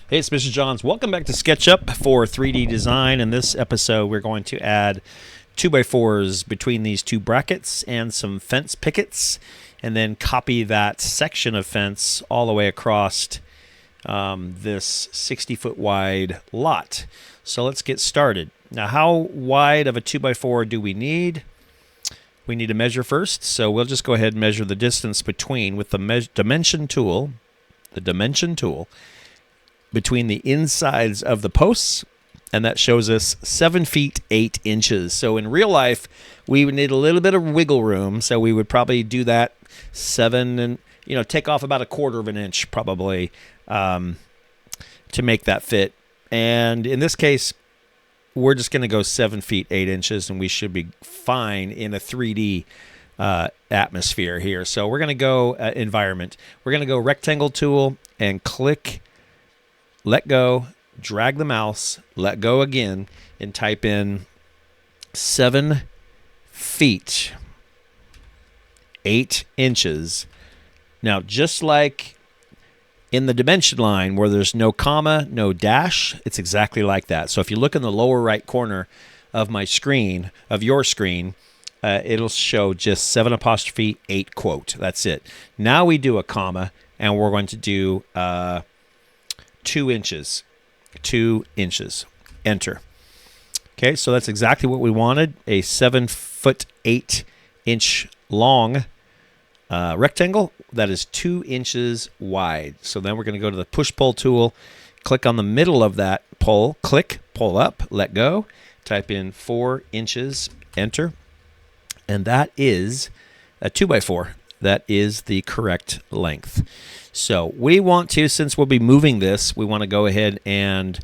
Hey, it's Mr. Johns. Welcome back to Sketchup for 3D design. In this episode, we're going to add 2x4s between these two brackets and some fence pickets, and then copy that section of fence all the way across this 60-foot wide lot. So let's get started. Now, how wide of a 2x4 do we need? We need to measure first, so we'll just go ahead and measure the distance between with the dimension tool, between the insides of the posts, and that shows us 7 feet 8 inches. So in real life, we would need a little bit of wiggle room, so we would probably do that 7 and take off about 1/4 of an inch probably to make that fit. And in this case, we're just going to go 7 feet 8 inches, and we should be fine in a 3D atmosphere here. So we're going to go environment. We're going to go rectangle tool and click, let go, drag the mouse, let go again, and type in 7 feet 8 inches. Now, just like in the dimension line where there's no comma, no dash, it's exactly like that. So if you look in the lower right corner of my screen, of your screen, it'll show just 7'8 quote. That's it. Now we do a comma, and we're going to do 2 inches. 2 inches. Enter. Okay, so that's exactly what we wanted. A 7 foot 8 inch long rectangle that is 2 inches wide. So then we're going to go to the push-pull tool, click on the middle of that pull, click, pull up, let go, type in 4 inches, enter, and that is a 2x4. That is the correct length. So we want to, since we'll be moving this, we want to go ahead and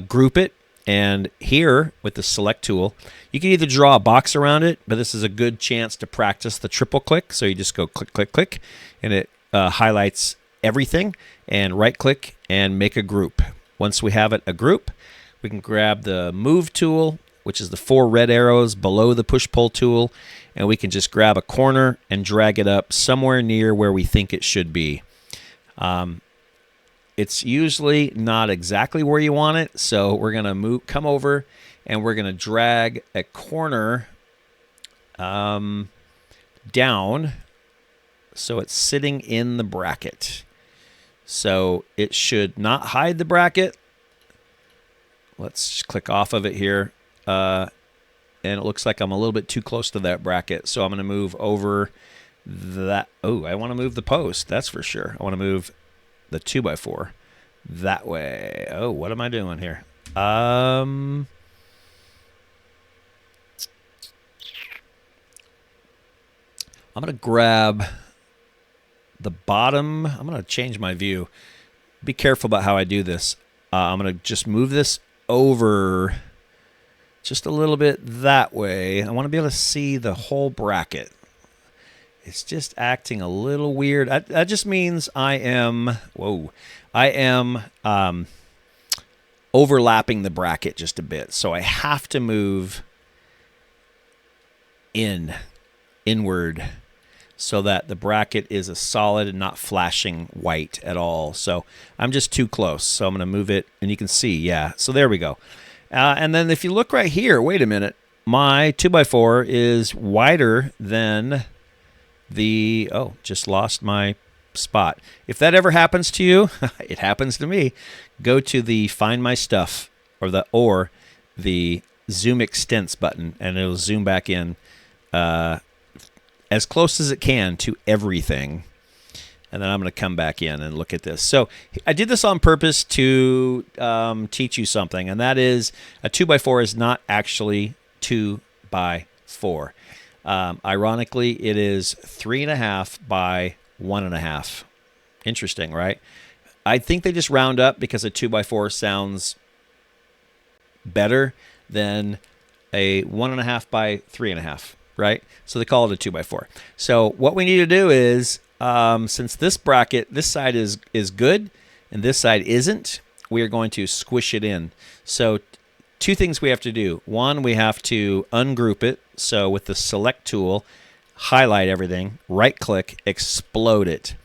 group it. And here with the select tool, you can either draw a box around it, but this is a good chance to practice the triple click. So you just go click, click, click, and it highlights everything, and right click and make a group. Once we have it a group, we can grab the move tool, which is the 4 red arrows below the push-pull tool, and we can just grab a corner and drag it up somewhere near where we think it should be. It's usually not exactly where you want it, so we're going to come over, and we're going to drag a corner down so it's sitting in the bracket. So it should not hide the bracket. Let's just click off of it here. And it looks like I'm a little bit too close to that bracket, so I'm going to move over that. Oh, I want to move the post, that's for sure. I want to move the 2x4 that way. Oh, what am I doing here? I'm going to grab the bottom. I'm going to change my view. Be careful about how I do this. I'm going to just move this over just a little bit that way. I want to be able to see the whole bracket. It's just acting a little weird. That just means I am overlapping the bracket just a bit. So I have to move inward so that the bracket is a solid and not flashing white at all. So I'm just too close. So I'm going to move it, and you can see, yeah. So there we go. And then if you look right here, wait a minute, my 2x4 is wider than just lost my spot. If that ever happens to you, it happens to me, go to the Find My Stuff or the Zoom Extents button, and it'll zoom back in as close as it can to everything. And then I'm going to come back in and look at this. So I did this on purpose to teach you something, and that is a 2x4 is not actually 2x4. Ironically, it is 3.5 by 1.5. Interesting, right? I think they just round up because a 2x4 sounds better than a 1.5 by 3.5, right? So they call it a 2x4. So what we need to do is, since this bracket, this side is good and this side isn't, we are going to squish it in. So two things we have to do. One, we have to ungroup it. So with the select tool, highlight everything, right-click, explode it.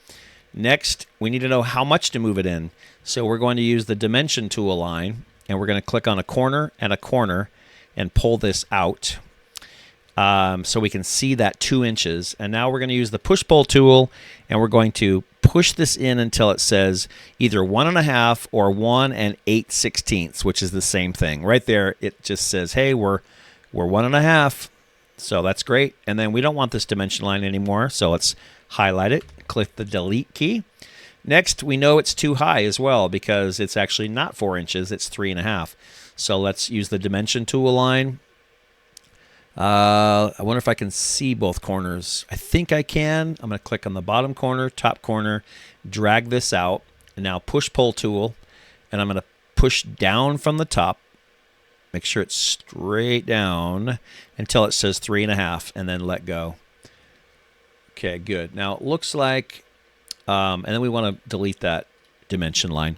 Next, we need to know how much to move it in. So we're going to use the dimension tool line, and we're going to click on a corner and pull this out so we can see that 2 inches. And now we're going to use the push-pull tool, and we're going to push this in until it says either 1.5 or 1 8/16, which is the same thing. Right there, it just says, hey, we're 1.5. So that's great. And then we don't want this dimension line anymore, so let's highlight it, click the delete key. Next, we know it's too high as well because it's actually not 4 inches, it's 3.5. So let's use the dimension tool line. I wonder if I can see both corners. I think I can. I'm going to click on the bottom corner, top corner, drag this out, and now push-pull tool, and I'm going to push down from the top. Make sure it's straight down until it says 3.5, and then let go. Okay, good. Now it looks like, and then we want to delete that dimension line.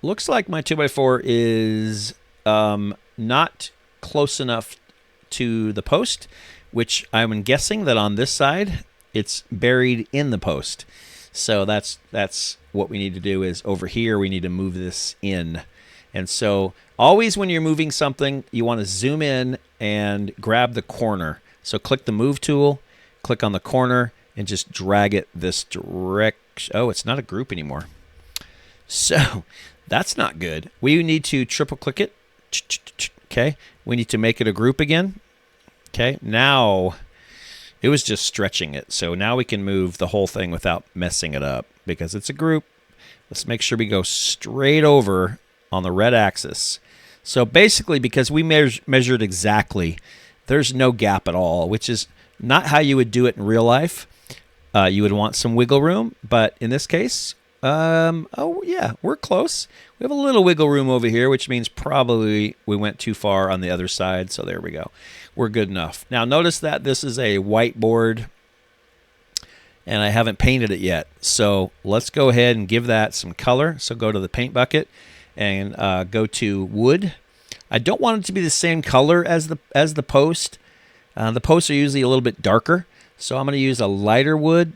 Looks like my 2x4 is not close enough to the post, which I'm guessing that on this side it's buried in the post. So that's what we need to do is over here we need to move this in. And so always when you're moving something, you want to zoom in and grab the corner. So click the move tool, click on the corner, and just drag it this direction. Oh, it's not a group anymore. So that's not good. We need to triple click it. Okay. We need to make it a group again. Okay. Now it was just stretching it. So now we can move the whole thing without messing it up because it's a group. Let's make sure we go straight over on the red axis. So basically, because we measured exactly, there's no gap at all, which is not how you would do it in real life. You would want some wiggle room, but in this case, oh yeah, we're close. We have a little wiggle room over here, which means probably we went too far on the other side. So there we go. We're good enough. Now notice that this is a whiteboard and I haven't painted it yet. So let's go ahead and give that some color. So go to the paint bucket and go to wood. I don't want it to be the same color as the post. The posts are usually a little bit darker. So I'm going to use a lighter wood.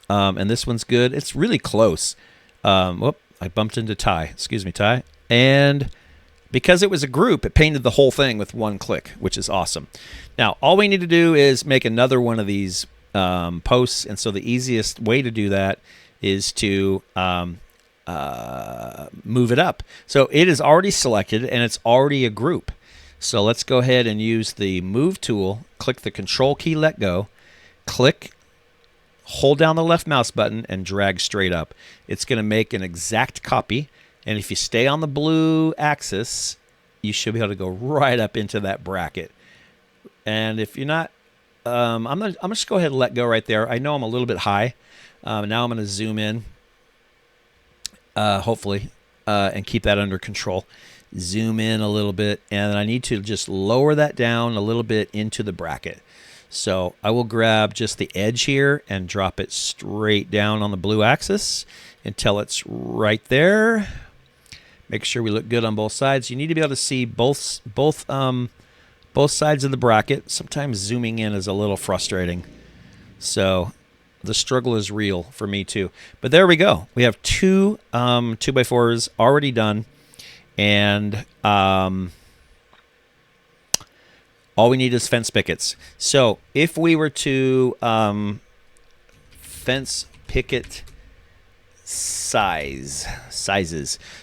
And this one's good. It's really close. Whoop, I bumped into Ty. Excuse me, Ty. And because it was a group, it painted the whole thing with one click, which is awesome. Now, all we need to do is make another one of these posts. And so the easiest way to do that is to move it up. So it is already selected and it's already a group. So let's go ahead and use the move tool. Click the control key, let go. Click, hold down the left mouse button and drag straight up. It's going to make an exact copy. And if you stay on the blue axis, you should be able to go right up into that bracket. And if you're not, I'm just go ahead and let go right there. I know I'm a little bit high. Now I'm going to zoom in, hopefully, and keep that under control. Zoom in a little bit, and I need to just lower that down a little bit into the bracket. So I will grab just the edge here and drop it straight down on the blue axis until it's right there. Make sure we look good on both sides. You need to be able to see both sides of the bracket. Sometimes zooming in is a little frustrating. So the struggle is real for me too. But there we go. We have two 2x4s already done. And all we need is fence pickets. So if we were to fence picket sizes.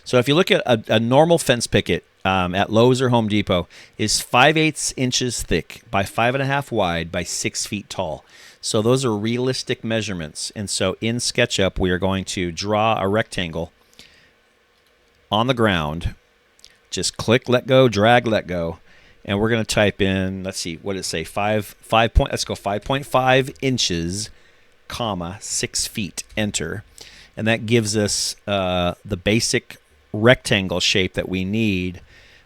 So if you look at a normal fence picket at Lowe's or Home Depot is 5/8 inches thick by 5.5 wide by 6 feet tall. So those are realistic measurements. And so in SketchUp, we are going to draw a rectangle on the ground. Just click, let go, drag, let go. And we're going to type in, let's see, what did it say? Let's go 5.5 inches, comma, 6 feet, enter. And that gives us the basic rectangle shape that we need.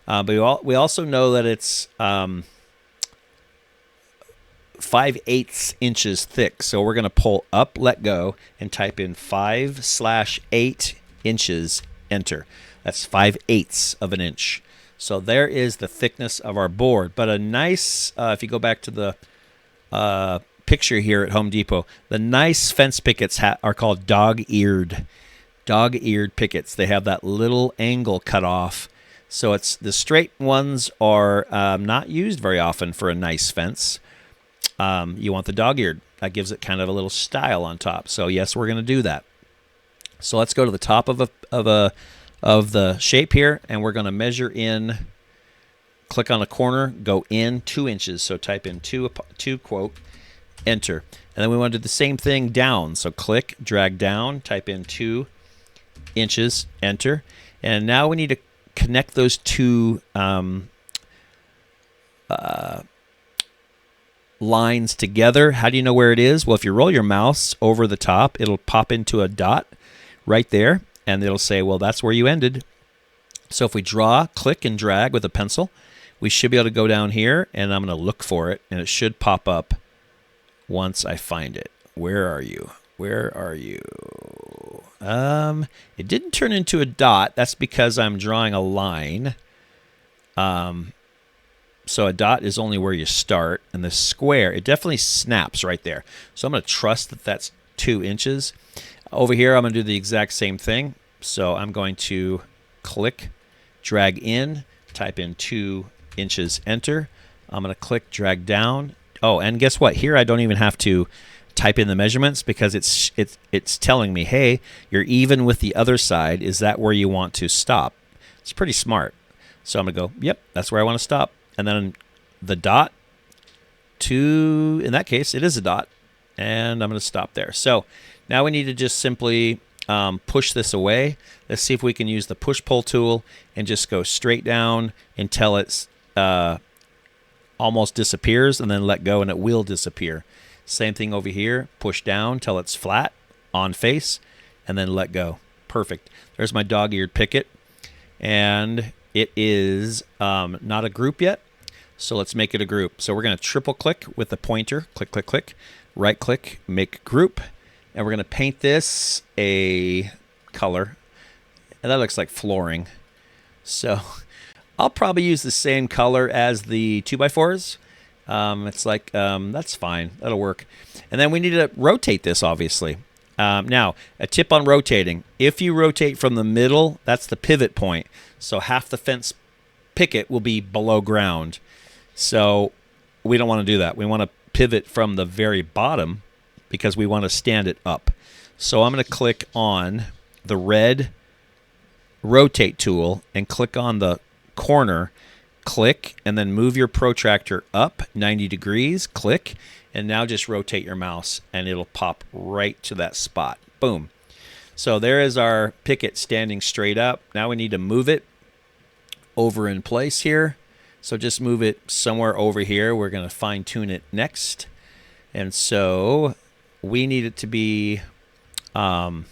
But we also know that it's 5/8 inches thick. So we're going to pull up, let go, and type in 5/8 inches, enter. That's 5/8 of an inch. So there is the thickness of our board. But a nice, if you go back to the picture here at Home Depot. The nice fence pickets are called dog-eared pickets. They have that little angle cut off. So it's the straight ones are not used very often for a nice fence. You want the dog-eared. That gives it kind of a little style on top. So yes, we're going to do that. So let's go to the top of the shape here, and we're going to measure in. Click on a corner, go in 2 inches. So type in two quote, enter. And then we want to do the same thing down. So click, drag down, type in 2 inches, enter. And now we need to connect those two lines together. How do you know where it is? Well, if you roll your mouse over the top, it'll pop into a dot right there, and it'll say, well, that's where you ended. So if we draw, click, and drag with a pencil, we should be able to go down here, and I'm going to look for it, and it should pop up once I find it. Where are you? Where are you? It didn't turn into a dot. That's because I'm drawing a line. So a dot is only where you start, and the square, it definitely snaps right there. So I'm going to trust that that's 2 inches. Over here, I'm going to do the exact same thing. So I'm going to click, drag in, type in 2 inches, enter. I'm going to click, drag down. Oh, and guess what? Here I don't even have to type in the measurements because it's telling me, hey, you're even with the other side. Is that where you want to stop? It's pretty smart. So I'm going to go, yep, that's where I want to stop. And then the dot in that case, it is a dot. And I'm going to stop there. So now we need to just simply push this away. Let's see if we can use the push-pull tool and just go straight down until it's almost disappears, and then let go and it will disappear. Same thing over here. Push down till it's flat on face, and then let go. Perfect. There's my dog-eared picket, and it is not a group yet, so let's make it a group. So we're going to triple click with the pointer. Click, click, click. Right click, make group. And we're going to paint this a color. And that looks like flooring. So I'll probably use the same color as the 2x4s. It's like, that's fine. That'll work. And then we need to rotate this, obviously. Now, a tip on rotating. If you rotate from the middle, that's the pivot point. So half the fence picket will be below ground. So we don't want to do that. We want to pivot from the very bottom because we want to stand it up. So I'm going to click on the red rotate tool and click on the corner, click, and then move your protractor up 90 degrees, click, and now just rotate your mouse and it'll pop right to that spot. Boom. So there is our picket standing straight up. Now we need to move it over in place here. So just move it somewhere over here. We're going to fine tune it next. And so we need it to be over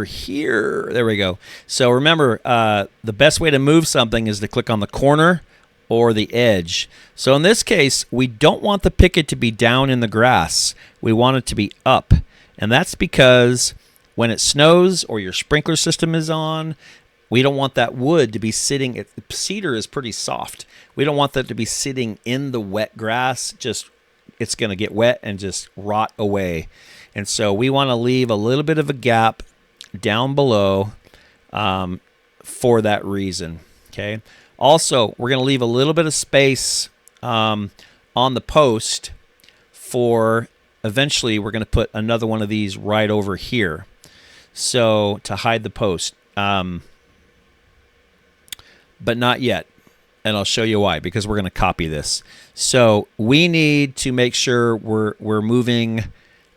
here. There we go. So remember, the best way to move something is to click on the corner or the edge. So in this case, we don't want the picket to be down in the grass. We want it to be up. And that's because when it snows or your sprinkler system is on, we don't want that wood to be sitting. Cedar is pretty soft. We don't want that to be sitting in the wet grass. It's going to get wet and just rot away. And so we want to leave a little bit of a gap down below for that reason. Okay. Also, we're going to leave a little bit of space on the post for eventually we're going to put another one of these right over here. So to hide the post. But not yet. And I'll show you why, because we're going to copy this. So we need to make sure we're moving.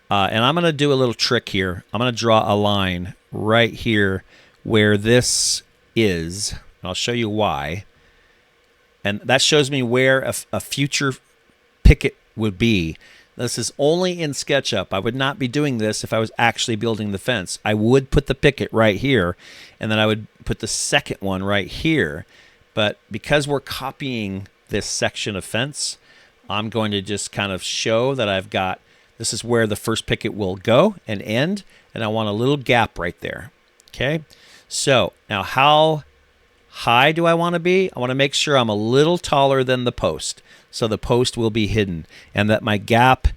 And I'm going to do a little trick here. I'm going to draw a line right here where this is. And I'll show you why. And that shows me where a future picket would be. This is only in SketchUp. I would not be doing this if I was actually building the fence. I would put the picket right here, and then I would put the second one right here. But because we're copying this section of fence, I'm going to just kind of show that I've got, this is where the first picket will go and end, and I want a little gap right there. Okay? So now how high do I want to be? I want to make sure I'm a little taller than the post, so the post will be hidden, and that my gap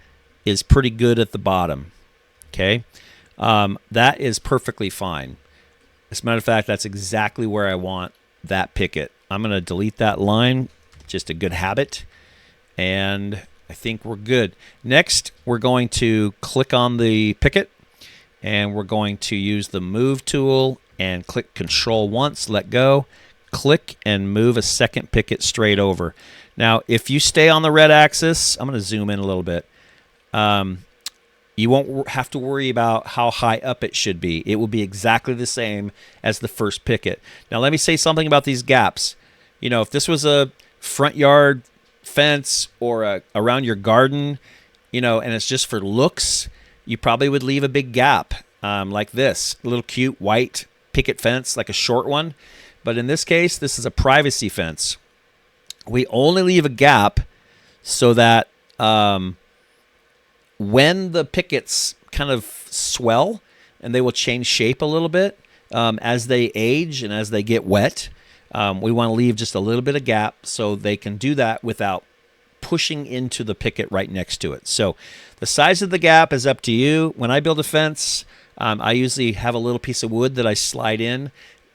is pretty good at the bottom. Okay, that is perfectly fine. As a matter of fact, that's exactly where I want that picket. I'm going to delete that line, just a good habit, and I think we're good. Next, we're going to click on the picket, and we're going to use the move tool and click Control once, let go, click, and move a second picket straight over. Now, if you stay on the red axis, I'm going to zoom in a little bit. You won't have to worry about how high up it should be. It will be exactly the same as the first picket. Now, let me say something about these gaps. You know, if this was a front yard fence or around your garden, you know, and it's just for looks, you probably would leave a big gap like this, a little cute white picket fence, like a short one. But in this case, this is a privacy fence. We only leave a gap so that when the pickets kind of swell, and they will change shape a little bit as they age and as they get wet, we want to leave just a little bit of gap so they can do that without pushing into the picket right next to it. So the size of the gap is up to you. When I build a fence, I usually have a little piece of wood that I slide in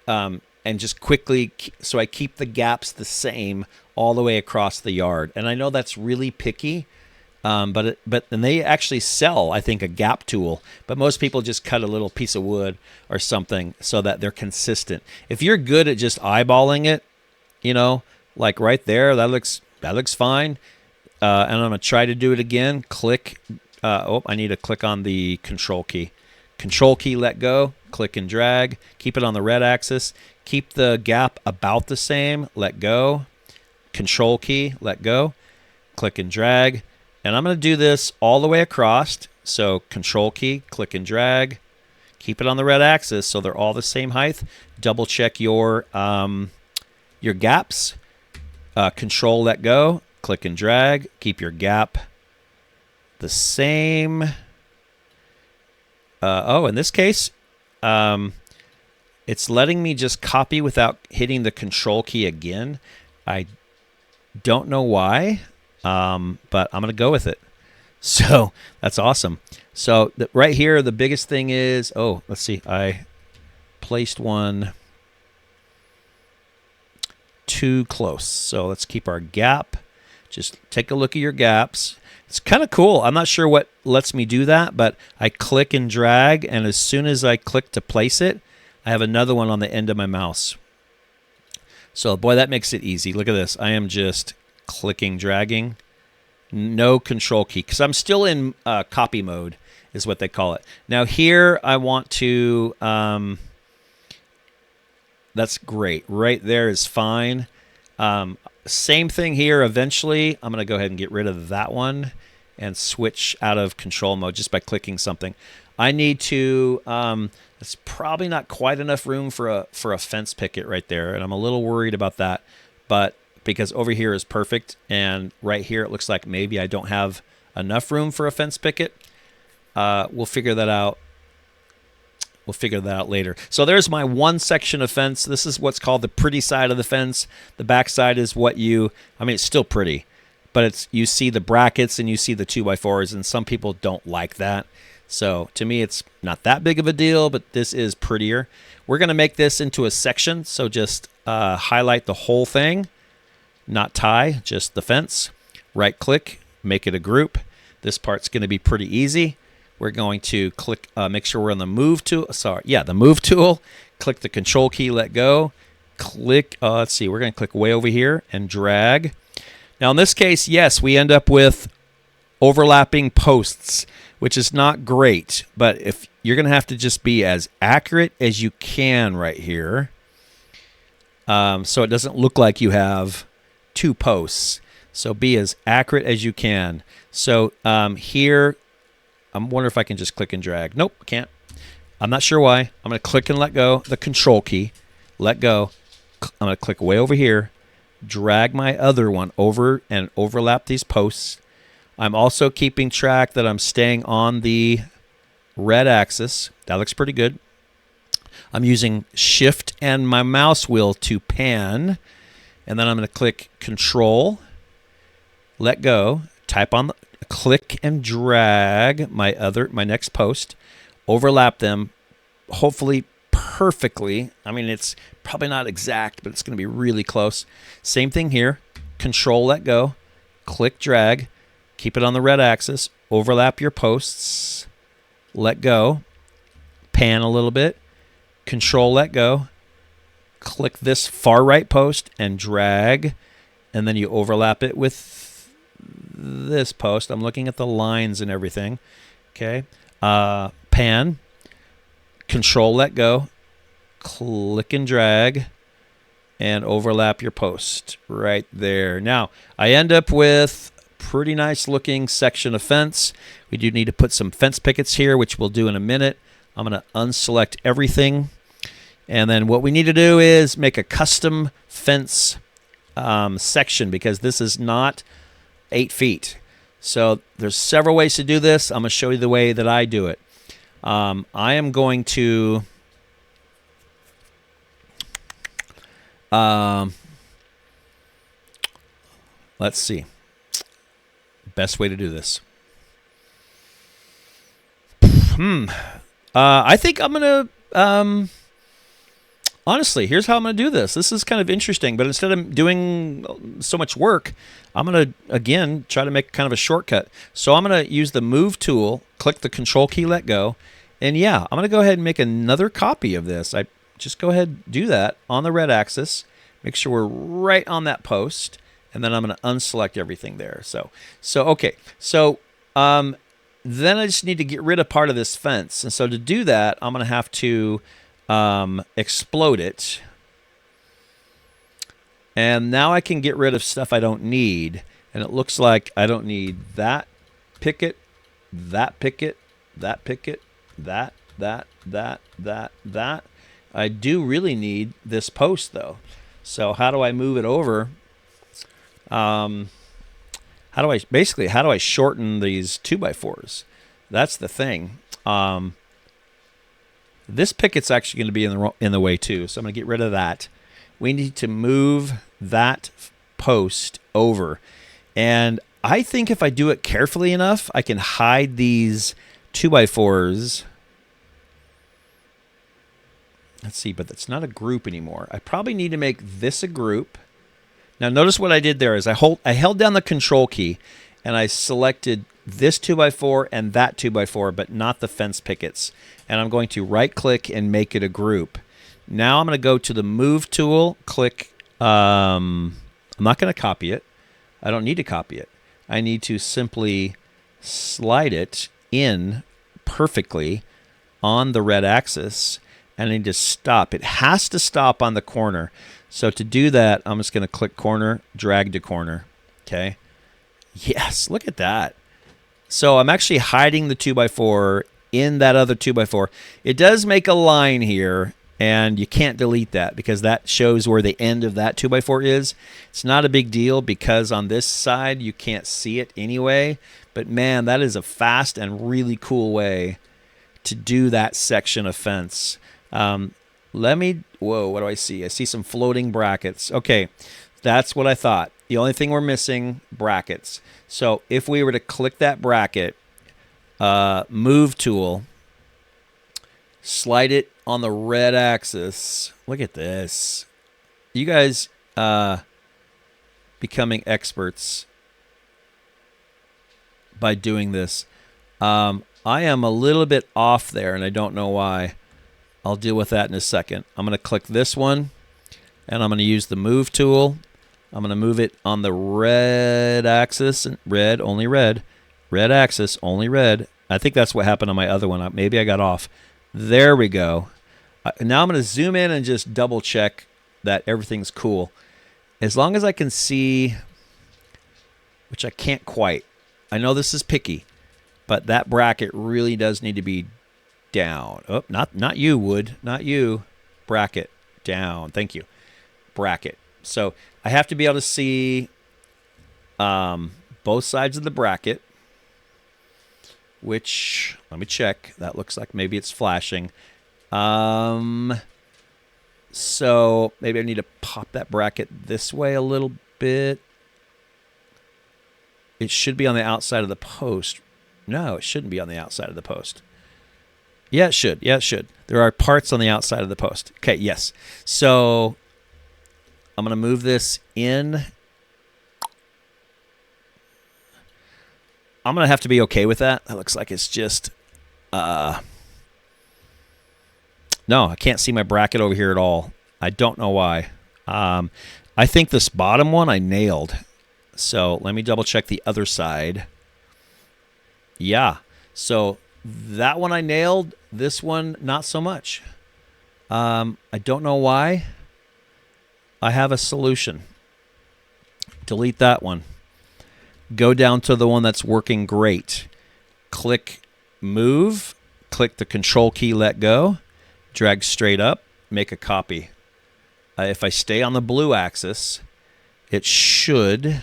and just quickly, so I keep the gaps the same all the way across the yard. And I know that's really picky, but they actually sell, I think, a gap tool. But most people just cut a little piece of wood or something so that they're consistent. If you're good at just eyeballing it, you know, like right there, that looks fine. And I'm going to try to do it again. Click. I need to click on the Control key. Control key, let go. Click and drag. Keep it on the red axis. Keep the gap about the same. Let go. Control key, let go. Click and drag. And I'm going to do this all the way across. So Control key, click and drag. Keep it on the red axis so they're all the same height. Double check your gaps. Control, let go. Click and drag. Keep your gap the same. In this case, it's letting me just copy without hitting the Control key again. I don't know why, but I'm going to go with it. So that's awesome. So right here, the biggest thing is, let's see. I placed one too close. So let's keep our gap. Just take a look at your gaps. It's kind of cool. I'm not sure what lets me do that, but I click and drag, and as soon as I click to place it, I have another one on the end of my mouse. So, boy, that makes it easy. Look at this. I am just clicking, dragging. No Control key, because I'm still in copy mode, is what they call it. Now, here I want to... that's great. Right there is fine. Same thing here. Eventually, I'm going to go ahead and get rid of that one and switch out of control mode just by clicking something. I need to... it's probably not quite enough room for a fence picket right there, and I'm a little worried about that. But because over here is perfect, and right here it looks like maybe I don't have enough room for a fence picket. We'll figure that out. We'll figure that out later. So there's my one section of fence. This is what's called the pretty side of the fence. The back side is what it's still pretty, but you see the brackets and you see the 2x4s, and some people don't like that. So to me, it's not that big of a deal, but this is prettier. We're going to make this into a section. So just highlight the whole thing, not tie, just the fence. Right click, make it a group. This part's going to be pretty easy. We're going to click, make sure we're on the move tool. The move tool. Click the Control key, let go. Click, let's see, we're going to click way over here and drag. Now in this case, yes, we end up with overlapping posts, which is not great, but if you're going to have to just be as accurate as you can right here, so it doesn't look like you have two posts. So be as accurate as you can. So here, I'm wondering if I can just click and drag. Nope, can't. I'm not sure why. I'm going to click and let go, the Control key, let go. I'm going to click way over here, drag my other one over and overlap these posts. I'm also keeping track that I'm staying on the red axis. That looks pretty good. I'm using Shift and my mouse wheel to pan, and then I'm going to click Control, let go, type on the, click and drag my next post, overlap them, hopefully perfectly. I mean, it's probably not exact, but it's going to be really close. Same thing here. Control, let go, click, drag, keep it on the red axis, overlap your posts, let go, pan a little bit, Control, let go, click this far right post and drag, and then you overlap it with this post. I'm looking at the lines and everything. Okay. Pan, Control, let go, click and drag, and overlap your post right there. Now, I end up with pretty nice looking section of fence. We do need to put some fence pickets here, which we'll do in a minute. I'm going to unselect everything. And then what we need to do is make a custom fence section, because this is not 8 feet. So there's several ways to do this. I'm going to show you the way that I do it. I am going to let's see. Best way to do this. I think I'm going to honestly, here's how I'm going to do this. This is kind of interesting, but instead of doing so much work, I'm going to, again, try to make kind of a shortcut. So I'm going to use the Move tool, click the Control key, let go, and yeah, I'm going to go ahead and make another copy of this. I just go ahead and do that on the red axis, make sure we're right on that post, and then I'm going to unselect everything there. So okay. So then I just need to get rid of part of this fence. And so to do that, I'm going to have to explode it. And now I can get rid of stuff I don't need. And it looks like I don't need that picket, that picket, that picket, that. I do really need this post though. So how do I move it over? How do I shorten these 2x4s? That's the thing. This picket's actually going to be in the way too, so I'm going to get rid of that. We need to move that post over. And I think if I do it carefully enough, I can hide these 2x4s. Let's see, but that's not a group anymore. I probably need to make this a group. Now notice what I did there is I held down the Control key and I selected this 2x4 and that 2x4, but not the fence pickets. And I'm going to right click and make it a group. Now I'm going to go to the Move tool, click, I'm not going to copy it. I don't need to copy it. I need to simply slide it in perfectly on the red axis, and I need to stop. It has to stop on the corner. So to do that, I'm just going to click corner, drag to corner. Okay. Yes, look at that. So I'm actually hiding the 2x4 in that other 2x4. It does make a line here, and you can't delete that because that shows where the end of that 2x4 is. It's not a big deal because on this side you can't see it anyway. But man, that is a fast and really cool way to do that section of fence. Whoa, what do I see? I see some floating brackets. Okay, that's what I thought. The only thing we're missing, brackets. So if we were to click that bracket, Move tool, slide it on the red axis. Look at this. You guys becoming experts by doing this. I am a little bit off there, and I don't know why. I'll deal with that in a second. I'm going to click this one, and I'm going to use the Move tool. I'm going to move it on the red axis, red, only red, red axis, only red. I think that's what happened on my other one. Maybe I got off. There we go. Now I'm going to zoom in and just double check that everything's cool. As long as I can see, which I can't quite. I know this is picky, but that bracket really does need to be down. Oh, not you, Wood. Not you. Bracket. Down. Thank you. Bracket. So I have to be able to see both sides of the bracket, which, let me check. That looks like maybe it's flashing. So maybe I need to pop that bracket this way a little bit. It should be on the outside of the post. No, it shouldn't be on the outside of the post. Yeah, it should. Yeah, it should. There are parts on the outside of the post. Okay, yes. So I'm going to move this in. I'm going to have to be okay with that. That looks like it's just... no, I can't see my bracket over here at all. I don't know why. I think this bottom one I nailed. So let me double check the other side. Yeah. So that one I nailed. This one, not so much. I don't know why. I have a solution. Delete that one. Go down to the one that's working great. Click move. Click the control key, let go. Drag straight up. Make a copy. If I stay on the blue axis, it should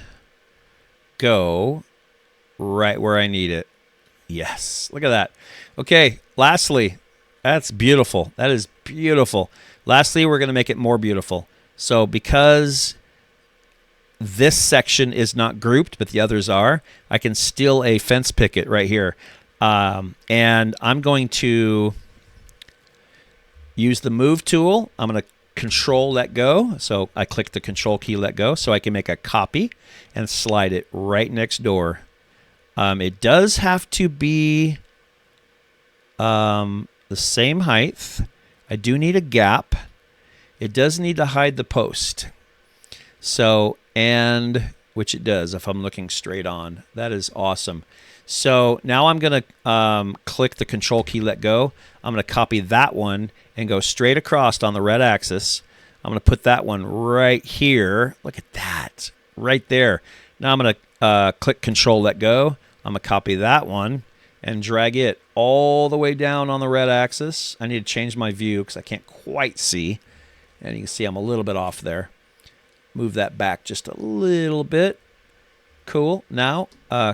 go right where I need it. Yes. Look at that. Okay. Lastly, that's beautiful. That is beautiful. Lastly, we're going to make it more beautiful. So because this section is not grouped, but the others are, I can steal a fence picket right here. And I'm going to use the move tool. I'm going to control let go. So I click the control key let go so I can make a copy and slide it right next door. It does have to be the same height. I do need a gap. It does need to hide the post. So, and which it does if I'm looking straight on. That is awesome. So now I'm going to click the control key, let go. I'm going to copy that one and go straight across on the red axis. I'm going to put that one right here. Look at that, right there. Now I'm going to click control, let go. I'm going to copy that one and drag it all the way down on the red axis. I need to change my view because I can't quite see. And you can see I'm a little bit off there. Move that back just a little bit. Cool. Now,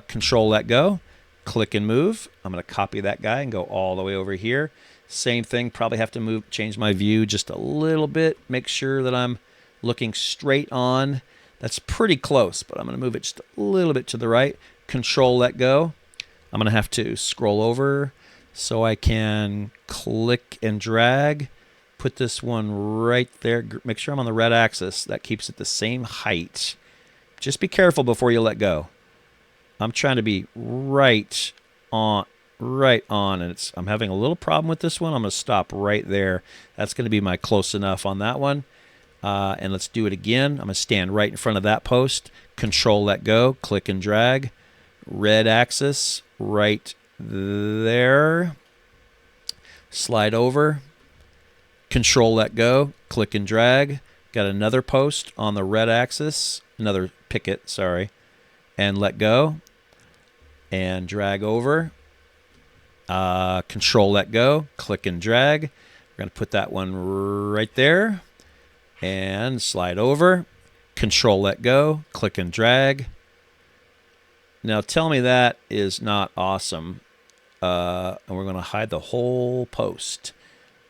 control, let go. Click and move. I'm going to copy that guy and go all the way over here. Same thing. Probably have to change my view just a little bit. Make sure that I'm looking straight on. That's pretty close, but I'm going to move it just a little bit to the right. Control, let go. I'm going to have to scroll over so I can click and drag. Put this one right there. Make sure I'm on the red axis. That keeps it the same height. Just be careful before you let go. I'm trying to be right on, and I'm having a little problem with this one. I'm going to stop right there. That's going to be my close enough on that one. And let's do it again. I'm going to stand right in front of that post. Control, let go. Click and drag. Red axis right there. Slide over. Control, let go. Click and drag. Got another post on the red axis. Another picket, sorry. And let go. And drag over. Control, let go. Click and drag. We're going to put that one right there. And slide over. Control, let go. Click and drag. Now tell me that is not awesome. And we're going to hide the whole post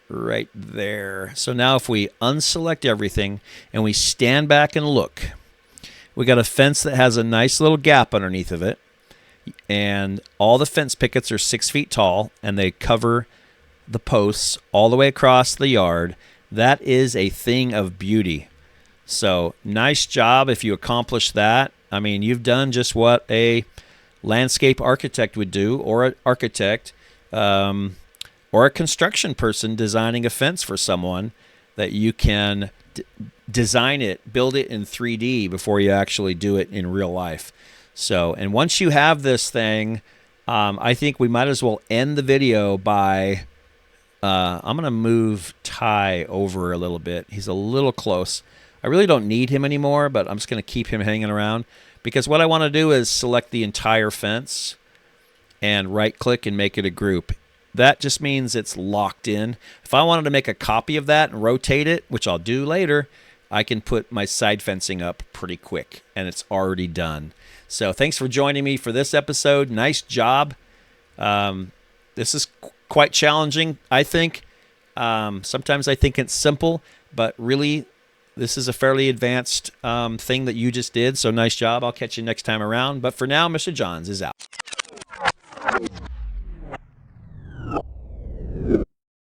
right there. So now if we unselect everything and we stand back and look, we got a fence that has a nice little gap underneath of it. And all the fence pickets are 6 feet tall and they cover the posts all the way across the yard. That is a thing of beauty. So nice job if you accomplish that. I mean, you've done just what a landscape architect would do, or an architect, or a construction person designing a fence for someone, that you can design it, build it in 3D before you actually do it in real life. So, and once you have this thing, I think we might as well end the video by, I'm going to move Ty over a little bit. He's a little close. I really don't need him anymore, but I'm just going to keep him hanging around, because what I want to do is select the entire fence and right click and make it a group. That just means it's locked in. If I wanted to make a copy of that and rotate it, which I'll do later, I can put my side fencing up pretty quick and it's already done. So thanks for joining me for this episode. Nice job. This is quite challenging, I think. Sometimes I think it's simple, but really, this is a fairly advanced thing that you just did. So nice job. I'll catch you next time around. But for now, Mr. Johns is out.